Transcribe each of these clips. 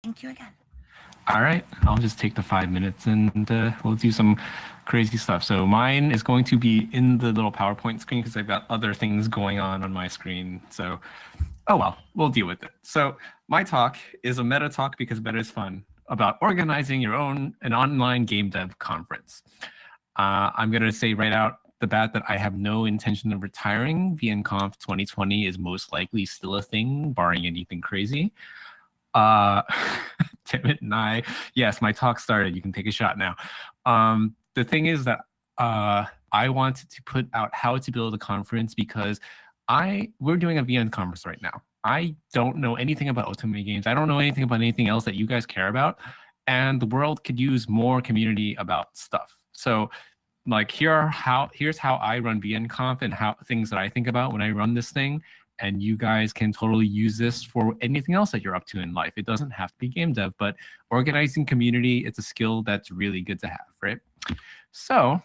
Thank you again. All right, I'll just take the 5 minutes and we'll do some crazy stuff. So mine is going to be in the little PowerPoint screen because I've got other things going on my screen. So, oh well, we'll deal with it. So my talk is a meta talk because meta is fun about organizing an online game dev conference. I'm going to say right out the bat that I have no intention of retiring. VNConf 2020 is most likely still a thing, barring anything crazy. Timid and I, yes, my talk started. You can take a shot now. The thing is that I wanted to put out how to build a conference because we're doing a VN conference right now. I don't know anything about Otome games. I don't know anything about anything else that you guys care about. And the world could use more community about stuff. So like here's how I run VNConf and how things that I think about when I run this thing. And you guys can totally use this for anything else that you're up to in life. It doesn't have to be game dev, but organizing community, it's a skill that's really good to have, right? So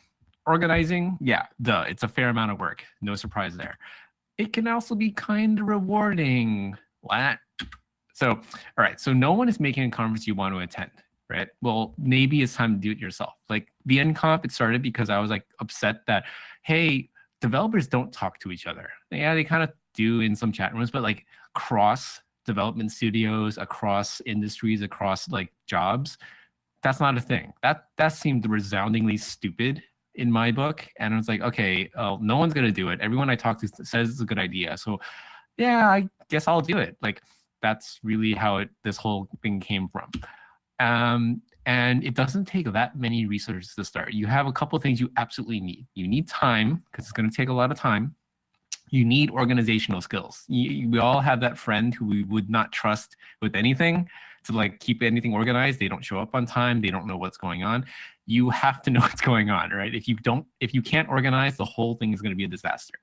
organizing, yeah, it's a fair amount of work. No surprise there. It can also be kind of rewarding. What? So, all right, so no one is making a conference you want to attend, right? Well, maybe it's time to do it yourself. Like VNConf, it started because I was like upset that, hey, developers don't talk to each other. Yeah, they kind of do in some chat rooms, but like cross development studios, across industries, across like jobs, that's not a thing. That seemed resoundingly stupid in my book. And I was like, okay, no one's gonna do it. Everyone I talk to says it's a good idea. So yeah, I guess I'll do it. Like that's really how this whole thing came from. And it doesn't take that many resources to start. You have a couple of things you absolutely need. You need time, because it's going to take a lot of time. You need organizational skills. We all have that friend who we would not trust with anything to like keep anything organized. They don't show up on time. They don't know what's going on. You have to know what's going on, right? If you can't organize, the whole thing is going to be a disaster.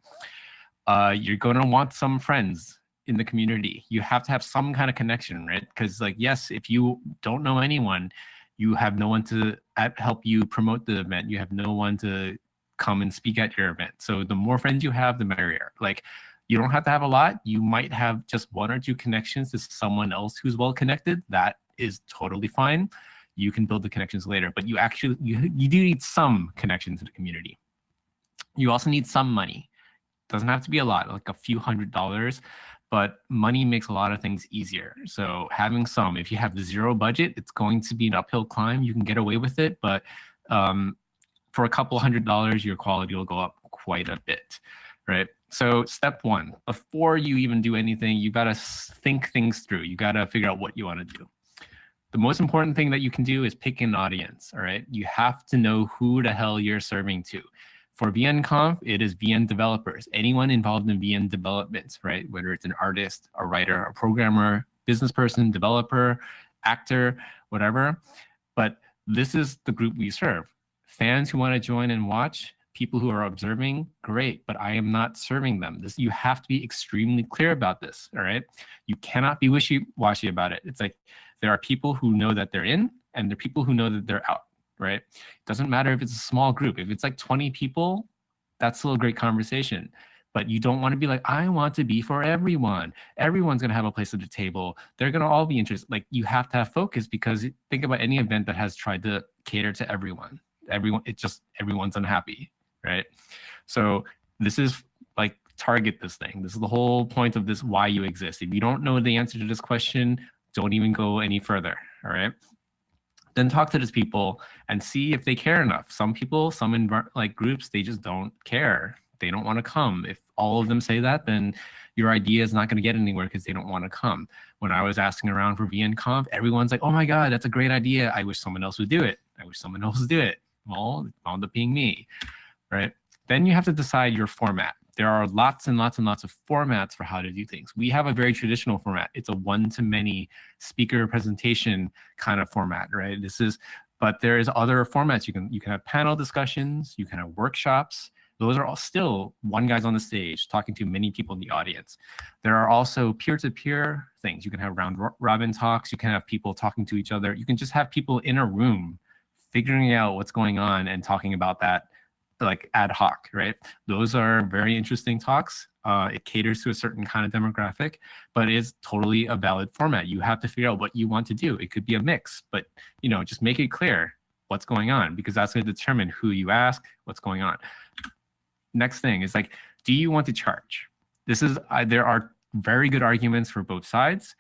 You're going to want some friends in the community. You have to have some kind of connection, right? Because like, yes, if you don't know anyone, you have no one to help you promote the event. You have no one to come and speak at your event. So the more friends you have, the merrier. Like you don't have to have a lot. You might have just one or two connections to someone else who's well connected. That is totally fine. You can build the connections later, but you do need some connection to the community. You also need some money. Doesn't have to be a lot, like a few $100s, but money makes a lot of things easier. So having some, if you have zero budget, it's going to be an uphill climb. You can get away with it, but for a couple $100, your quality will go up quite a bit, right? So step one, before you even do anything, you gotta think things through. You gotta figure out what you wanna do. The most important thing that you can do is pick an audience, all right? You have to know who the hell you're serving to. For VNConf, it is VN developers, anyone involved in VN development, right? Whether it's an artist, a writer, a programmer, business person, developer, actor, whatever. But this is the group we serve. Fans who want to join and watch, people who are observing, great, but I am not serving them. You have to be extremely clear about this, all right? You cannot be wishy-washy about it. It's like there are people who know that they're in, and there are people who know that they're out. Right? It doesn't matter if it's a small group. If it's like 20 people, that's still a great conversation. But you don't want to be like, I want to be for everyone. Everyone's going to have a place at the table. They're going to all be interested. Like you have to have focus because think about any event that has tried to cater to everyone. Everyone's unhappy, right? So this is like target this thing. This is the whole point of this, why you exist. If you don't know the answer to this question, don't even go any further, all right? Then talk to these people and see if they care enough. Some people, like groups, they just don't care. They don't want to come. If all of them say that, then your idea is not going to get anywhere because they don't want to come. When I was asking around for VNConf, everyone's like, oh my God, that's a great idea. I wish someone else would do it. I wish someone else would do it. Well, it wound up being me, right? Then you have to decide your format. There are lots and lots and lots of formats for how to do things. We have a very traditional format. It's a one-to-many speaker presentation kind of format, right? But there is other formats. You can have panel discussions. You can have workshops. Those are all still one guy's on the stage talking to many people in the audience. There are also peer-to-peer things. You can have round robin talks. You can have people talking to each other. You can just have people in a room figuring out what's going on and talking about that like ad hoc, right? Those are very interesting talks. It caters to a certain kind of demographic, but it's totally a valid format. You have to figure out what you want to do. It could be a mix, but just make it clear what's going on, because that's going to determine who you ask, what's going on. Next thing is like, do you want to charge? There are very good arguments for both sides.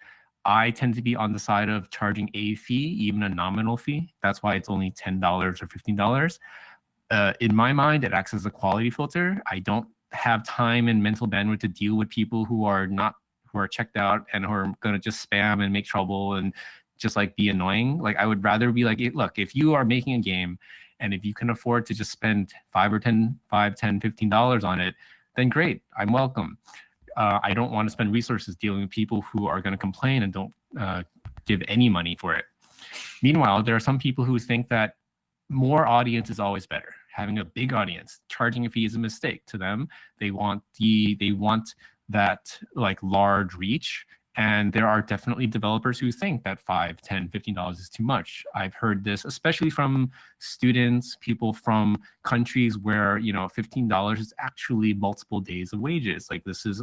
I tend to be on the side of charging a fee, even a nominal fee. That's why it's only $10 or $15. In my mind, it acts as a quality filter. I don't have time and mental bandwidth to deal with people who are checked out and who are going to just spam and make trouble and just like be annoying. Like, I would rather be like, look, if you are making a game and if you can afford to just spend $5, $10, $15 on it, then great, I'm welcome. I don't want to spend resources dealing with people who are going to complain and don't give any money for it. Meanwhile, there are some people who think that more audience is always better. Having a big audience, charging a fee is a mistake to them. They want that like large reach. And there are definitely developers who think that $5, $10, $15 is too much. I've heard this, especially from students, people from countries where, $15 is actually multiple days of wages. Like, this is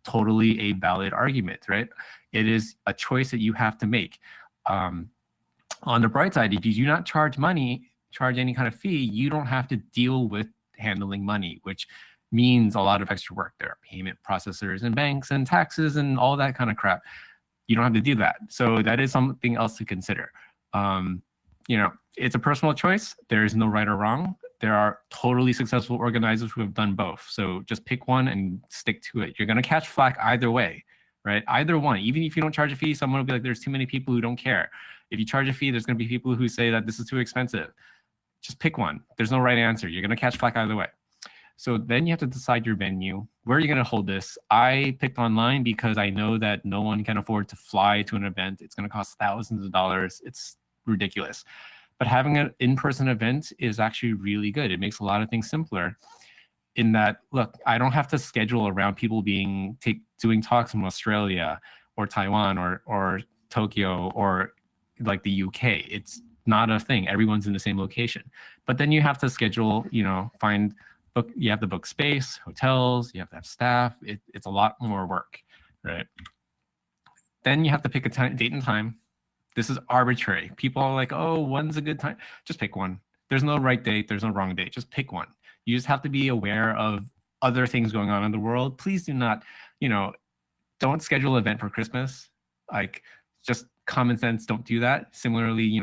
totally a valid argument, right? It is a choice that you have to make. On the bright side, if you do not charge any kind of fee, you don't have to deal with handling money, which means a lot of extra work. There are payment processors and banks and taxes and all that kind of crap. You don't have to do that. So that is something else to consider. It's a personal choice. There is no right or wrong. There are totally successful organizers who have done both. So just pick one and stick to it. You're going to catch flack either way, right? Either one. Even if you don't charge a fee, someone will be like, there's too many people who don't care. If you charge a fee, there's going to be people who say that this is too expensive. Just pick one. There's no right answer. You're going to catch flack either way. So then you have to decide your venue. Where are you going to hold this? I picked online because I know that no one can afford to fly to an event. It's going to cost thousands of dollars. It's ridiculous. But having an in-person event is actually really good. It makes a lot of things simpler in that, look, I don't have to schedule around people doing talks from Australia or Taiwan or Tokyo or like the UK. It's not a thing. Everyone's in the same location. But then you have to schedule, you have to book space, hotels, you have to have staff. It's a lot more work, right? Then you have to pick a date and time. This is arbitrary. People are like, oh, when's a good time? Just pick one. There's no right date. There's no wrong date. Just pick one. You just have to be aware of other things going on in the world. Please do not, don't schedule an event for Christmas. Like, just common sense, don't do that. Similarly,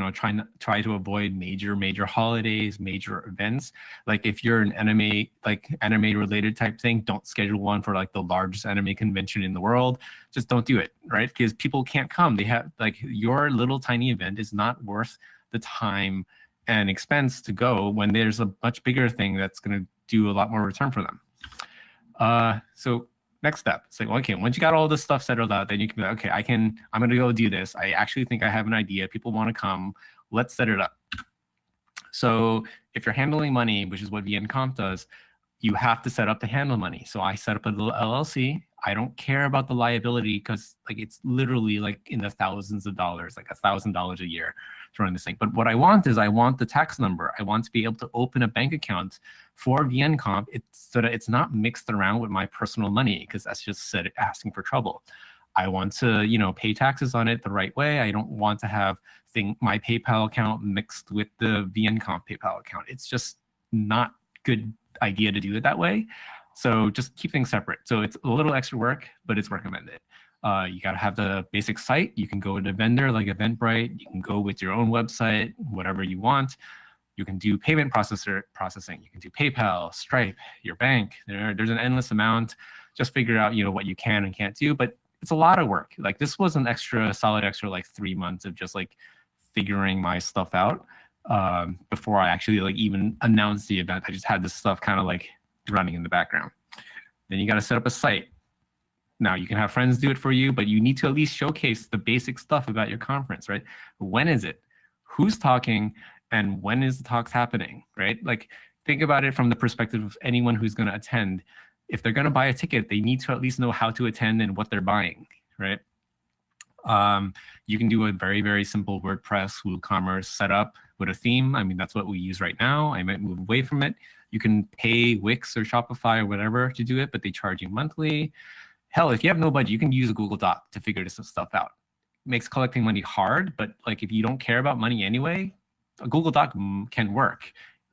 try to avoid major holidays, major events. Like, if you're an anime related type thing, don't schedule one for like the largest anime convention in the world. Just don't do it, right? Because people can't come. They have your little tiny event is not worth the time and expense to go when there's a much bigger thing that's going to do a lot more return for them. So next step, it's like, okay, once you got all this stuff settled out, then you can be like, okay, I'm going to go do this. I actually think I have an idea. People want to come. Let's set it up. So if you're handling money, which is what VNConf does, you have to set up to handle money. So I set up a little LLC. I don't care about the liability because it's literally in the thousands of dollars, like $1,000 a year to run this thing. But what I want is I want the tax number. I want to be able to open a bank account for VNConf so that it's not mixed around with my personal money, because that's just asking for trouble. I want to, pay taxes on it the right way. I don't want to have my PayPal account mixed with the VNConf PayPal account. It's just not good idea to do it that way. So just keep things separate. So it's a little extra work, but it's recommended. You got to have the basic site. You can go with a vendor like Eventbrite. You can go with your own website, whatever you want. You can do payment processing. You can do PayPal, Stripe, your bank. There's an endless amount. Just figure out what you can and can't do. But it's a lot of work. This was an solid extra 3 months of just figuring my stuff out before I actually even announced the event. I just had this stuff kind of running in the background. Then you got to set up a site. Now you can have friends do it for you, but you need to at least showcase the basic stuff about your conference, right? When is it? Who's talking? And when is the talks happening, right? Think about it from the perspective of anyone who's going to attend. If they're going to buy a ticket, they need to at least know how to attend and what they're buying, right? You can do a very, very simple WordPress WooCommerce setup with a theme. I mean, that's what we use right now. I might move away from it. You can pay Wix or Shopify or whatever to do it, but they charge you monthly. Hell, if you have no budget, you can use a Google Doc to figure this stuff out. It makes collecting money hard, but like if you don't care about money anyway, a Google Doc can work.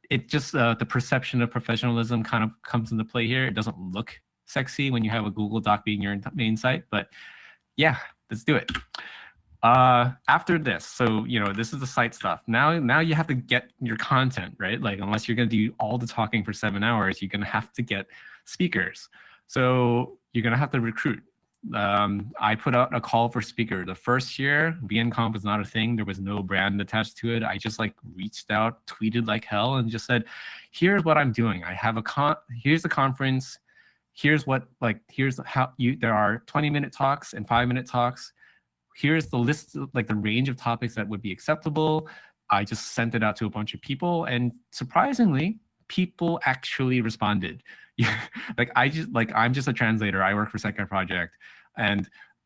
It just, the perception of professionalism kind of comes into play here. It doesn't look sexy when you have a Google Doc being your main site, but yeah, let's do it. After this, so this is the site stuff. Now you have to get your content, right? Like unless you're gonna do all the talking for 7 hours, you're gonna have to get speakers. So you're gonna have to recruit. I put out a call for speaker. The first year, VNConf was not a thing. There was no brand attached to it. I just like reached out, tweeted like hell, and just said, here's what I'm doing. I have here's the conference. Here's how there are 20-minute talks and 5-minute talks. Here's the list, like the range of topics that would be acceptable. I just sent it out to a bunch of people, and surprisingly, people actually responded. I'm just a translator. I work for Second Project,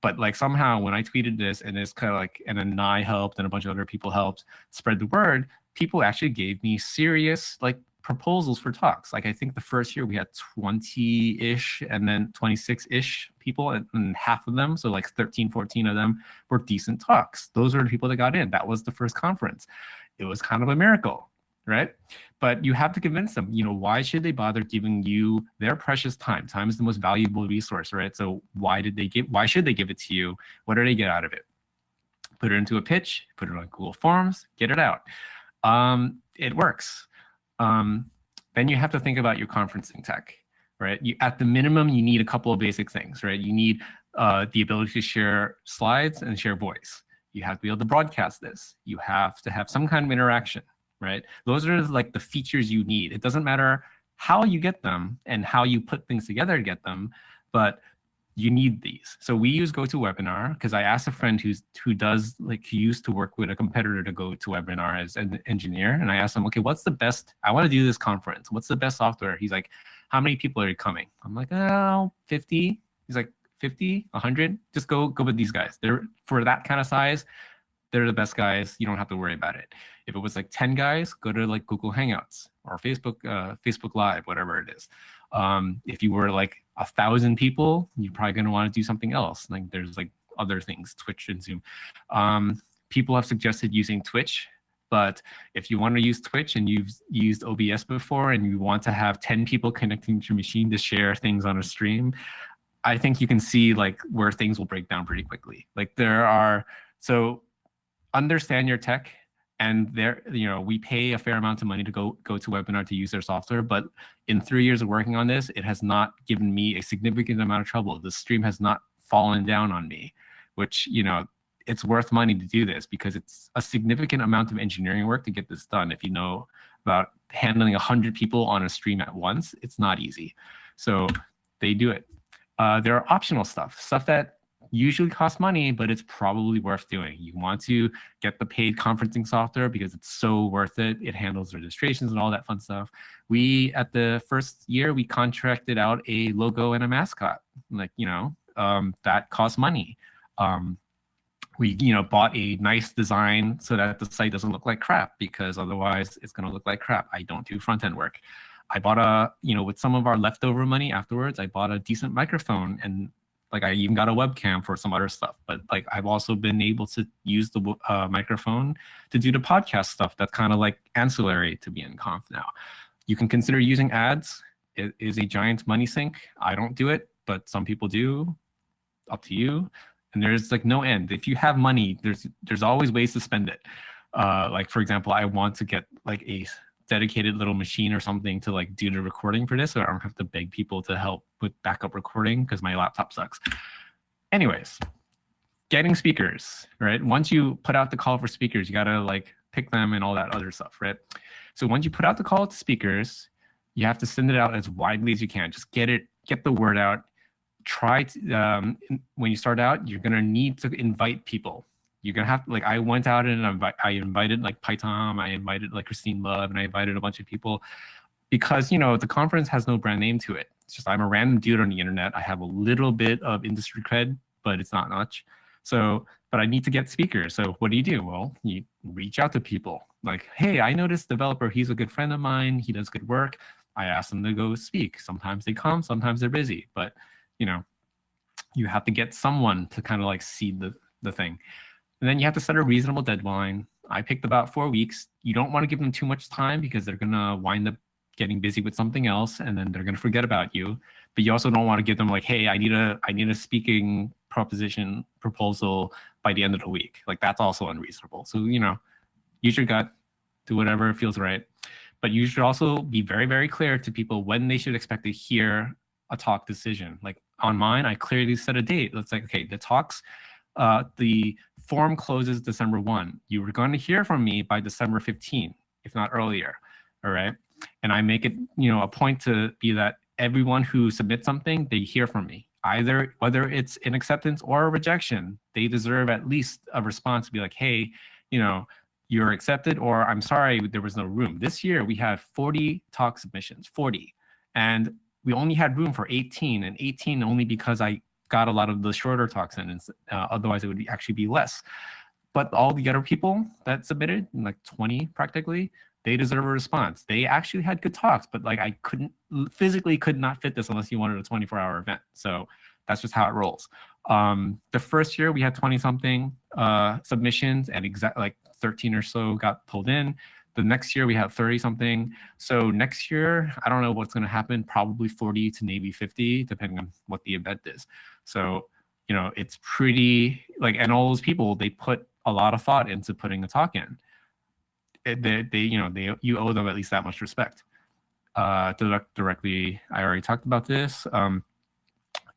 but like somehow when I tweeted this, and it's kind of like, and then I helped, and a bunch of other people helped spread the word. People actually gave me serious like proposals for talks. Like I think the first year we had 20-ish and then 26-ish people, and half of them, so like 13, 14 of them were decent talks. Those are the people that got in. That was the first conference. It was kind of a miracle, right? But you have to convince them, why should they bother giving you their precious time? Time is the most valuable resource, right? So why should they give it to you? What do they get out of it? Put it into a pitch, put it on Google Forms, get it out. It works. Then you have to think about your conferencing tech, right? At the minimum, you need a couple of basic things, right? You need the ability to share slides and share voice. You have to be able to broadcast this. You have to have some kind of interaction, right? Those are like the features you need. It doesn't matter how you get them and how you put things together to get them, but you need these. So we use GoToWebinar because I asked a friend who used to work with a competitor to GoToWebinar as an engineer. And I asked him, okay, what's the best, I want to do this conference. What's the best software? He's like, how many people are coming? I'm like, 50. He's like, 50, 100, just go with these guys. They're, for that kind of size, they're the best guys. You don't have to worry about it. If it was like 10 guys, go to like Google Hangouts or Facebook Live, whatever it is. If you were like 1,000 people, you're probably going to want to do something else. Like there's like other things, Twitch and Zoom. People have suggested using Twitch, but if you want to use Twitch and you've used OBS before and you want to have 10 people connecting to your machine to share things on a stream, I think you can see like where things will break down pretty quickly. Like so understand your tech. And we pay a fair amount of money to go to Webinar to use their software. But in 3 years of working on this, it has not given me a significant amount of trouble. The stream has not fallen down on me, which, it's worth money to do this because it's a significant amount of engineering work to get this done. If you know about handling 100 people on a stream at once, it's not easy. So they do it. There are optional stuff that usually costs money, but it's probably worth doing. You want to get the paid conferencing software because it's so worth it. It handles registrations and all that fun stuff. At the first year, we contracted out a logo and a mascot. Like, that costs money. We, bought a nice design so that the site doesn't look like crap, because otherwise it's going to look like crap. I don't do front-end work. I bought with some of our leftover money afterwards, I bought a decent microphone, and like I even got a webcam for some other stuff. But like I've also been able to use the microphone to do the podcast stuff that's kind of like ancillary to VNConf now. You can consider using ads. It is a giant money sink. I don't do it, but some people do. Up to you. And there's like no end. If you have money, there's always ways to spend it. Like for example, I want to get like a dedicated little machine or something to like do the recording for this, so I don't have to beg people to help with backup recording because my laptop sucks. Anyways, getting speakers, right? Once you put out the call for speakers, you gotta like pick them and all that other stuff, right? So once you put out the call to speakers, you have to send it out as widely as you can. Just get the word out. Try to, when you start out, you're gonna need to invite people. You're gonna have to, like, I went out and I invited like Python, I invited like Christine Love, and I invited a bunch of people because, the conference has no brand name to it. It's just, I'm a random dude on the internet. I have a little bit of industry cred, but it's not much. So, but I need to get speakers. So what do? Well, you reach out to people like, hey, I know this developer. He's a good friend of mine. He does good work. I ask them to go speak. Sometimes they come, sometimes they're busy, but you know, you have to get someone to kind of like seed the thing. And then you have to set a reasonable deadline. I picked about 4 weeks. You don't want to give them too much time because they're going to wind up getting busy with something else, and then they're going to forget about you. But you also don't want to give them like, hey, I need a speaking proposal by the end of the week. Like, that's also unreasonable. So, you know, use your gut, do whatever feels right. But you should also be very, very clear to people when they should expect to hear a talk decision. Like on mine, I clearly set a date. It's like, okay, the talks, the form closes December 1. You were going to hear from me by December 15, if not earlier. All right. And I make it, you know, a point to be that everyone who submits something, they hear from me. Either whether it's an acceptance or a rejection, they deserve at least a response to be like, hey, you know, you're accepted, or I'm sorry, there was no room. This year we had 40 talk submissions, 40. And we only had room for 18, and 18 only because I got a lot of the shorter talks in, and otherwise it would actually be less. But all the other people that submitted, like 20 practically, they deserve a response. They actually had good talks, but like I physically could not fit this unless you wanted a 24-hour event. So that's just how it rolls. The first year we had 20-something submissions, and like 13 or so got pulled in. The next year we had 30-something. So next year, I don't know what's going to happen, probably 40 to maybe 50, depending on what the event is. So, you know, it's pretty like, and all those people, they put a lot of thought into putting a talk in. You owe them at least that much respect. Directly, I already talked about this.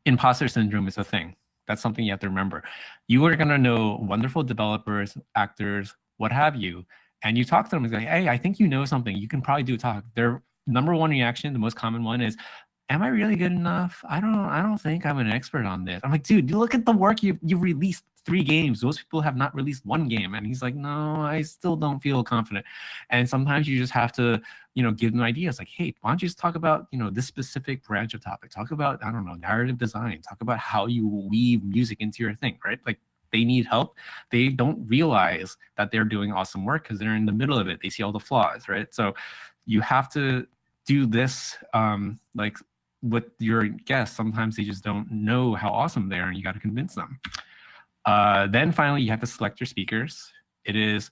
Imposter syndrome is a thing. That's something you have to remember. You are going to know wonderful developers, actors, what have you, and you talk to them and say, hey, I think you know something. You can probably do a talk. Their number one reaction, the most common one is, am I really good enough? I don't think I'm an expert on this. I'm like, dude, you look at the work you've released 3 games. Those people have not released 1 game. And he's like, no, I still don't feel confident. And sometimes you just have to, you know, give them ideas like, hey, why don't you just talk about, you know, this specific branch of topic? Talk about, I don't know, narrative design. Talk about how you weave music into your thing, right? Like, they need help. They don't realize that they're doing awesome work because they're in the middle of it. They see all the flaws, right? So you have to do this like with your guests. Sometimes they just don't know how awesome they are, and you got to convince them. Then finally, you have to select your speakers. It's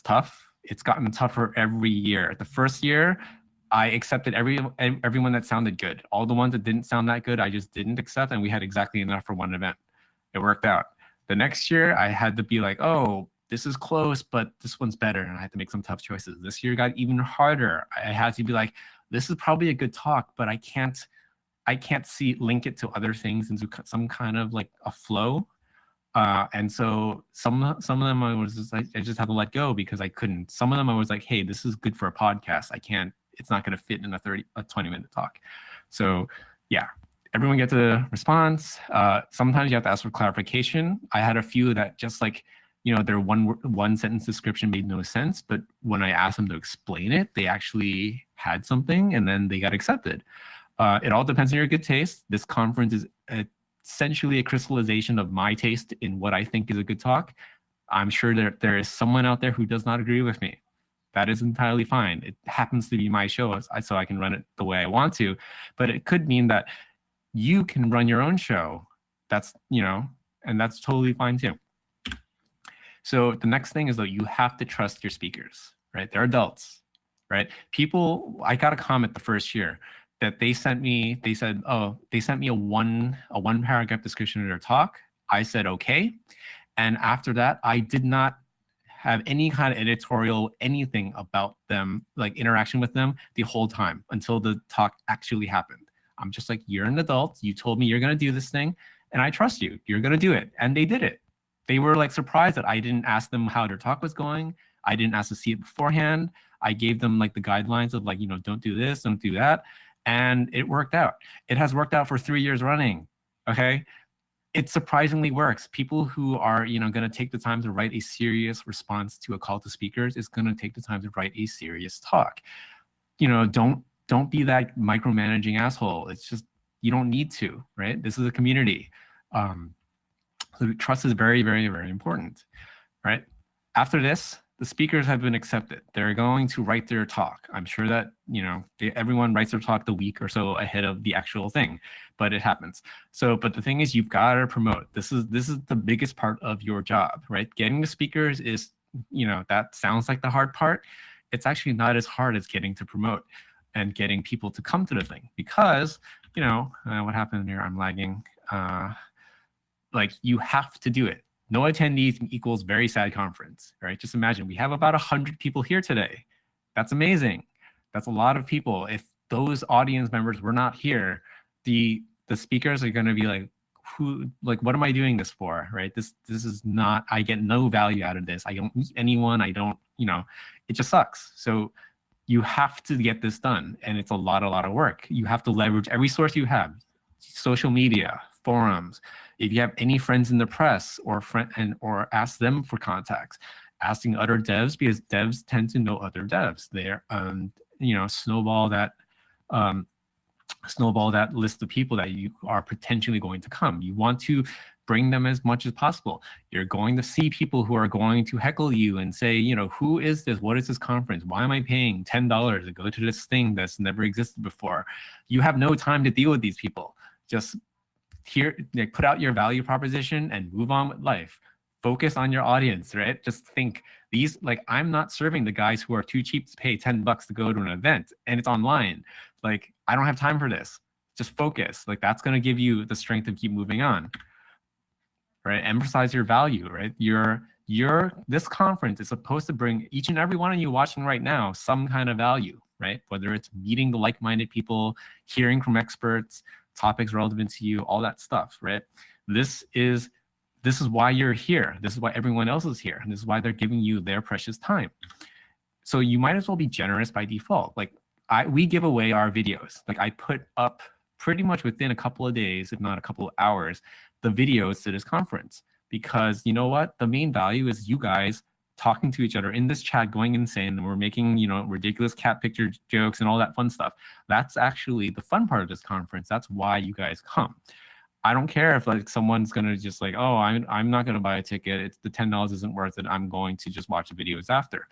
tough. It's gotten tougher every year. The first year, I accepted everyone that sounded good. All the ones that didn't sound that good, I just didn't accept, and we had exactly enough for 1 event. It worked out. The next year, I had to be like, oh, this is close, but this one's better, and I had to make some tough choices. This year got even harder. I had to be like, this is probably a good talk, but I can't link it to other things into some kind of like a flow. And so some of them I was just like, I just had to let go because I couldn't. Some of them I was like, hey, this is good for a podcast. It's not going to fit in a 20-minute talk. So yeah, everyone gets a response. Sometimes you have to ask for clarification. I had a few that just like, you know, their one sentence description made no sense, but when I asked them to explain it, they actually had something, and then they got accepted. It all depends on your good taste. This conference is essentially a crystallization of my taste in what I think is a good talk. I'm sure there is someone out there who does not agree with me. That is entirely fine. It happens to be my show, so I can run it the way I want to. But it could mean that you can run your own show. That's, you know, and that's totally fine too. So the next thing is that you have to trust your speakers, right? They're adults, right? People, I got a comment the first year that they sent me a one paragraph description of their talk. I said, okay. And after that, I did not have any kind of editorial, anything about them, like interaction with them the whole time until the talk actually happened. I'm just like, you're an adult. You told me you're going to do this thing, and I trust you. You're going to do it. And they did it. They were like surprised that I didn't ask them how their talk was going. I didn't ask to see it beforehand. I gave them like the guidelines of like, you know, don't do this, don't do that. And it worked out. It has worked out for 3 years running, okay? It surprisingly works. People who are, you know, going to take the time to write a serious response to a call to speakers is going to take the time to write a serious talk. You know, don't be that micromanaging asshole. It's just, you don't need to, right? This is a community. So trust is very, very, very important, right? After this, the speakers have been accepted. They're going to write their talk. I'm sure that, everyone writes their talk the week or so ahead of the actual thing, but it happens. So, but the thing is, you've got to promote. This is the biggest part of your job, right? Getting the speakers is, that sounds like the hard part. It's actually not as hard as getting to promote and getting people to come to the thing, because, what happened here? I'm lagging. Like, you have to do it. No attendees equals very sad conference, right? Just imagine, we have about 100 people here today. That's amazing. That's a lot of people. If those audience members were not here, the speakers are going to be like, what am I doing this for, right? This is not, I get no value out of this. I don't meet anyone. I don't, it just sucks. So you have to get this done, and it's a lot of work. You have to leverage every source you have, social media, forums. If you have any friends in the press, or ask them for contacts, asking other devs, because devs tend to know other devs. There, snowball that list of people that you are potentially going to come. You want to bring them as much as possible. You're going to see people who are going to heckle you and say, who is this? What is this conference? Why am I paying $10 to go to this thing that's never existed before? You have no time to deal with these people. Just put out your value proposition and move on with life. Focus on your audience, right? Just think, I'm not serving the guys who are too cheap to pay $10 to go to an event and it's online. Like, I don't have time for this. Just focus. Like, that's going to give you the strength to keep moving on, right? Emphasize your value, right? This conference is supposed to bring each and every one of you watching right now some kind of value, right? Whether it's meeting the like-minded people, hearing from experts, topics relevant to you, all that stuff, right? This is why you're here. This is why everyone else is here. And this is why they're giving you their precious time. So you might as well be generous by default. Like, we give away our videos. Like, I put up pretty much within a couple of days, if not a couple of hours, the videos to this conference, because you know what? The main value is you guys talking to each other in this chat, going insane, and we're making, ridiculous cat picture jokes and all that fun stuff. That's actually the fun part of this conference. That's why you guys come. I don't care if someone's gonna just oh, I'm not gonna buy a ticket. It's the $10 isn't worth it. I'm going to just watch the videos after.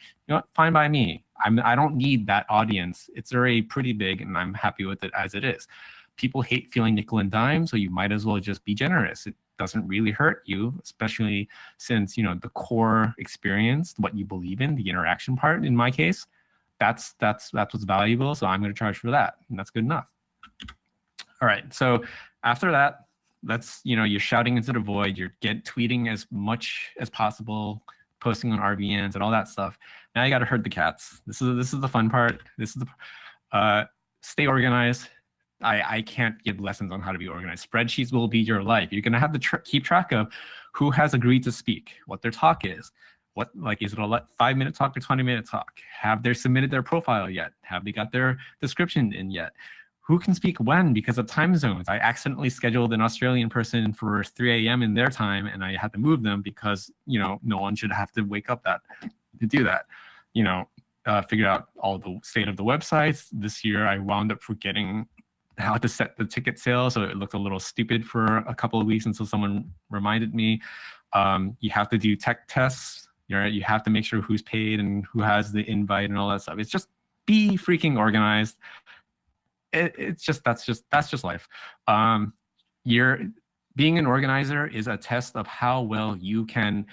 Fine by me. I don't need that audience. It's already pretty big, and I'm happy with it as it is. People hate feeling nickel and dime, so you might as well just be generous. It doesn't really hurt you, especially since the core experience, what you believe in, the interaction part. In my case, that's what's valuable. So I'm going to charge for that, and that's good enough. All right. So after that, you're shouting into the void. You're tweeting as much as possible, posting on RVNs and all that stuff. Now you got to herd the cats. This is the fun part. This is stay organized. I can't give lessons on how to be organized. Spreadsheets will be your life. You're going to have to keep track of who has agreed to speak, what their talk is, is it a 5-minute talk or 20-minute talk? Have they submitted their profile yet? Have they got their description in yet? Who can speak when because of time zones? I accidentally scheduled an Australian person for 3 a.m. in their time, and I had to move them because, no one should have to wake up to do that. Figured out all the state of the websites. This year, I wound up forgetting how to set the ticket sale, so it looked a little stupid for a couple of weeks until someone reminded me. You have to do tech tests. You have to make sure who's paid and who has the invite and all that stuff. It's just be freaking organized. That's just life. Being an organizer is a test of how well you can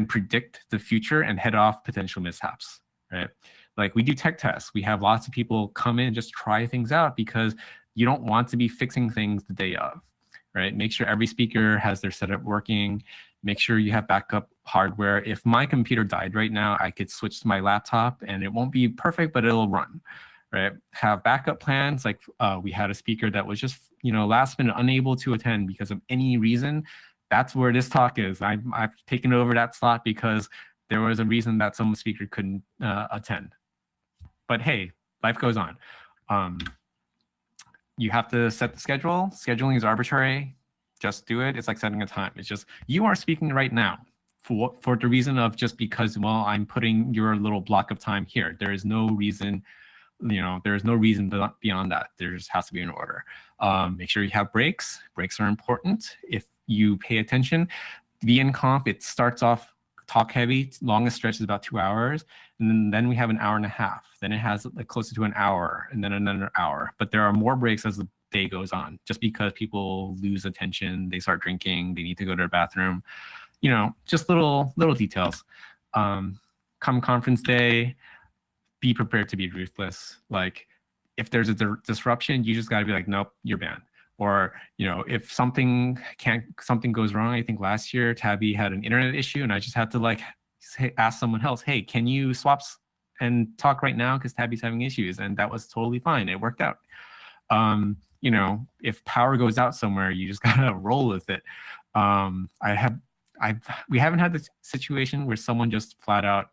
predict the future and head off potential mishaps, right? Like, we do tech tests. We have lots of people come in and just try things out because you don't want to be fixing things the day of, right? Make sure every speaker has their setup working. Make sure you have backup hardware. If my computer died right now, I could switch to my laptop and it won't be perfect, but it'll run. Right? Have backup plans. Like, we had a speaker that was just, last minute unable to attend because of any reason. That's where this talk is. I've taken over that slot because there was a reason that some speaker couldn't attend. But hey, life goes on. You have to set the schedule. Scheduling is arbitrary. Just do it. It's like setting a time. It's just, you are speaking right now for the reason of just because, well, I'm putting your little block of time here. There is no reason. There's no reason beyond that. There just has to be an order. Make sure you have breaks. Breaks are important. If you pay attention, VNConf, it starts off talk heavy. Longest stretch is about 2 hours. And then we have an hour and a half. Then it has like closer to an hour and then another hour. But there are more breaks as the day goes on, just because people lose attention, they start drinking, they need to go to their bathroom, you know, just little details. Come conference day, be prepared to be ruthless. Like if there's a disruption, you just got to be like, nope, you're banned. Or, you know, if something goes wrong, I think last year Tabby had an internet issue and I just had to like ask someone else, hey, can you swap and talk right now because Tabby's having issues? And that was totally fine. It worked out. You know, if power goes out somewhere, you just gotta roll with it. We haven't had the situation where someone just flat out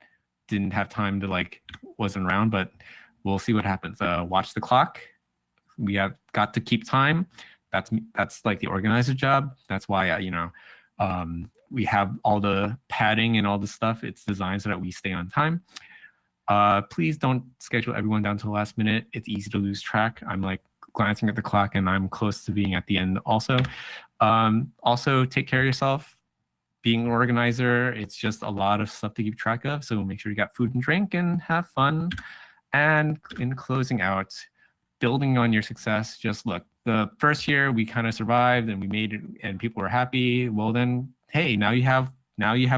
didn't have time to like wasn't around, but we'll see what happens. Watch the clock. We have got to keep time. That's like the organizer job. That's why you know, we have all the padding and all the stuff. It's designed so that we stay on time. Please don't schedule everyone down to the last minute. It's easy to lose track. I'm like glancing at the clock and I'm close to being at the end also. Also take care of yourself. Being an organizer, it's just a lot of stuff to keep track of. So make sure you got food and drink and have fun. And in closing out, building on your success, just look, the first year we kind of survived and we made it and people were happy. Well then, hey, now you have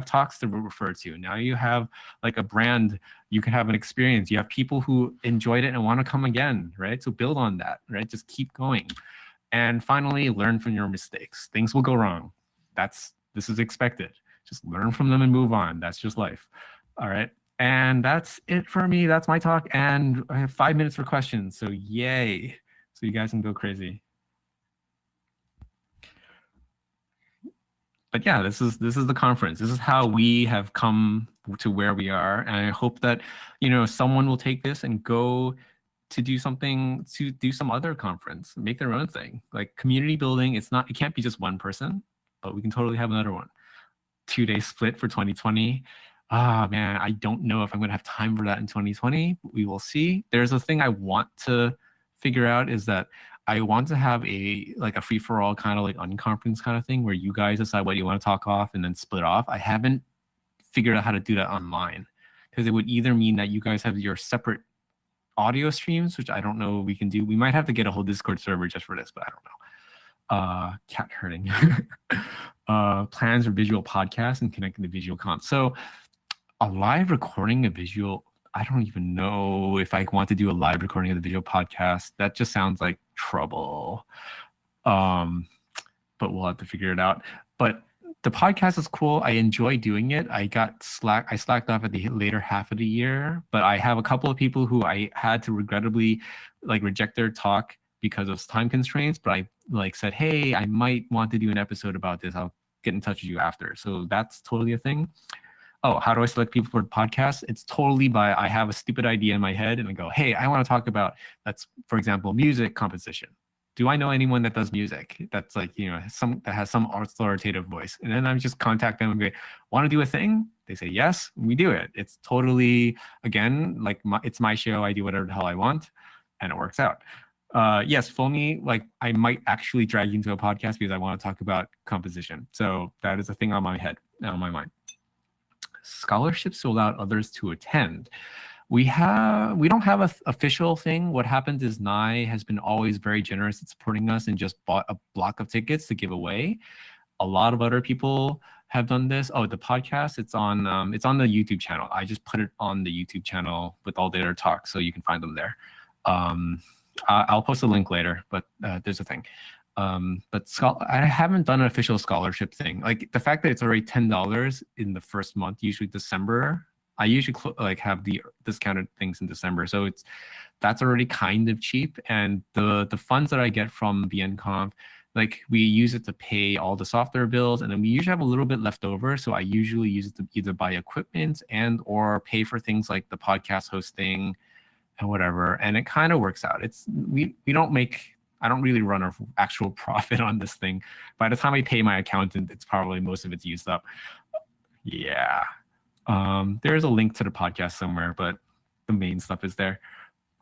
talks to refer to. Now you have like a brand, you can have an experience. You have people who enjoyed it and want to come again, right? So build on that, right? Just keep going. And finally, learn from your mistakes. Things will go wrong. This is expected. Just learn from them and move on. That's just life. All right. And that's it for me. That's my talk. And I have 5 minutes for questions. So yay. So you guys can go crazy. But yeah, this is the conference. This is how we have come to where we are. And I hope that, you know, someone will take this and go to do something, to do some other conference, make their own thing. Like community building, it can't be just one person, but we can totally have another one. 2-day split for 2020. Ah, man, I don't know if I'm going to have time for that in 2020. We will see. There's a thing I want to figure out is that I want to have a free-for-all kind of like unconference kind of thing where you guys decide what you want to talk off and then split off. I haven't figured out how to do that online because it would either mean that you guys have your separate audio streams, which I don't know we can do. We might have to get a whole Discord server just for this, but I don't know. Cat herding. Plans for visual podcasts and connecting to visual content. So a live recording of visual, I don't even know if I want to do a live recording of the visual podcast. That just sounds like trouble. But we'll have to figure it out. But the podcast is cool. I enjoy doing it. I slacked off at the later half of the year, but I have a couple of people who I had to regrettably like reject their talk because of time constraints, but I like said, hey, I might want to do an episode about this. I'll get in touch with you after. So that's totally a thing. Oh, how do I select people for podcasts? It's totally by, I have a stupid idea in my head and I go, hey, I want to talk about, that's, for example, music composition. Do I know anyone that does music? That's like, you know, that has some authoritative voice. And then I just contact them and go, want to do a thing? They say, yes, we do it. It's totally, again, like it's my show. I do whatever the hell I want and it works out. Yes, Fulmy, like I might actually drag you into a podcast because I want to talk about composition. So that is a thing on my head, on my mind. Scholarships to allow others to attend. We don't have an official thing. What happened is Nye has been always very generous at supporting us and just bought a block of tickets to give away. A lot of other people have done this. Oh, the podcast, it's on the YouTube channel. I just put it on the YouTube channel with all their talks, so you can find them there. I'll post a link later, but there's a thing. But I haven't done an official scholarship thing. Like the fact that it's already $10 in the first month, usually December. I usually like have the discounted things in December, so that's already kind of cheap. And the funds that I get from VNConf, like we use it to pay all the software bills, and then we usually have a little bit left over. So I usually use it to either buy equipment and or pay for things like the podcast hosting and whatever. And it kind of works out. I don't really run an actual profit on this thing. By the time I pay my accountant, it's probably most of it's used up. Yeah. There's a link to the podcast somewhere, but the main stuff is there.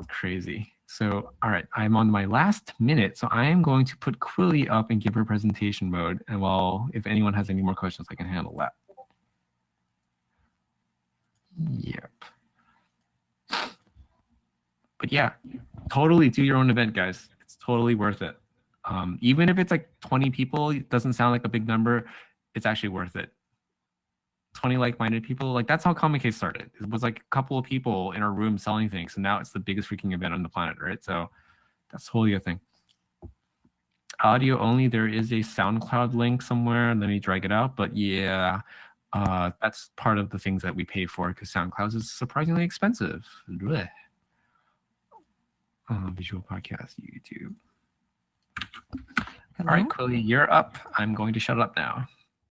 Crazy. So, all right, I'm on my last minute. So I am going to put Quilly up and give her presentation mode. And if anyone has any more questions, I can handle that. Yep. But yeah, totally do your own event, guys. It's totally worth it. Even if it's like 20 people, it doesn't sound like a big number. It's actually worth it. 20 like-minded people, like that's how Comic Case started. It was like a couple of people in our room selling things, and now it's the biggest freaking event on the planet, right? So that's totally a thing. Audio only, there is a SoundCloud link somewhere. Let me drag it out. But yeah, that's part of the things that we pay for because SoundCloud is surprisingly expensive. Visual podcast, YouTube. Hello? All right, Quilly, you're up. I'm going to shut up now.